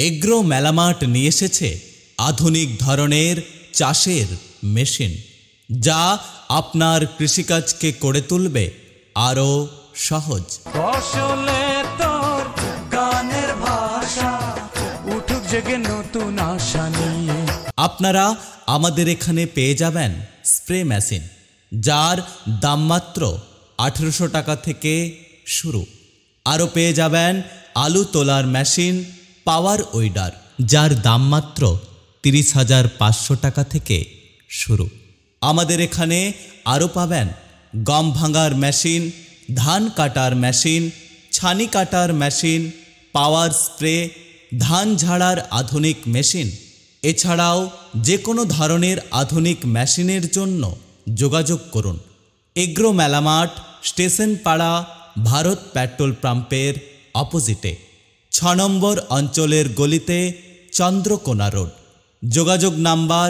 Agro মেলামার্ট নিয়ে এসেছে আধুনিক ধরনের চাষের মেশিন, যা আপনার কৃষিকাজকে করে তুলবে আরো সহজ। ফসলে তোর গানের ভাষা উঠুক জেগে নতুন আশা নিয়ে। আপনারা আমাদের এখানে পেয়ে যাবেন স্প্রে মেশিন, যার দাম মাত্র 1800 টাকা থেকে শুরু। আরও পেয়ে যাবেন আলু তোলার মেশিন পাওয়ার উইডার, যার দাম মাত্র 30,500 টাকা থেকে শুরু। আমাদের এখানে আরও পাবেন গম ভাঙার মেশিন, ধান কাটার মেশিন, ছানি কাটার মেশিন, পাওয়ার স্প্রে, ধান ঝাড়ার আধুনিক মেশিন। এছাড়াও যে কোনো ধরনের আধুনিক মেশিনের জন্য যোগাযোগ করুন এগ্রো মেলামার্ট, স্টেশন পাড়া, ভারত পেট্রোল পাম্পের অপোজিটে 6 নম্বর অঞ্চলের গলিতে, চন্দ্রকোনা রোড। যোগাযোগ নাম্বার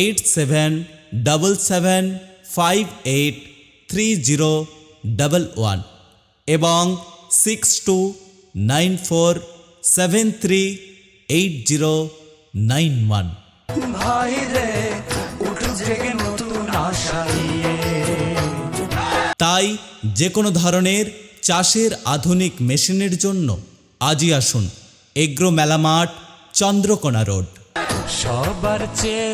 8777583011 এবং 6294738091। ভাই রে উঠুক জেগে নতুন আশা নিয়ে। তাই যে কোনো ধরনের চাষের আধুনিক মেশিনের জন্য আজই আসুন এগ্রো মেলামার্ট, চন্দ্রকোনা রোড। সবার চেয়ে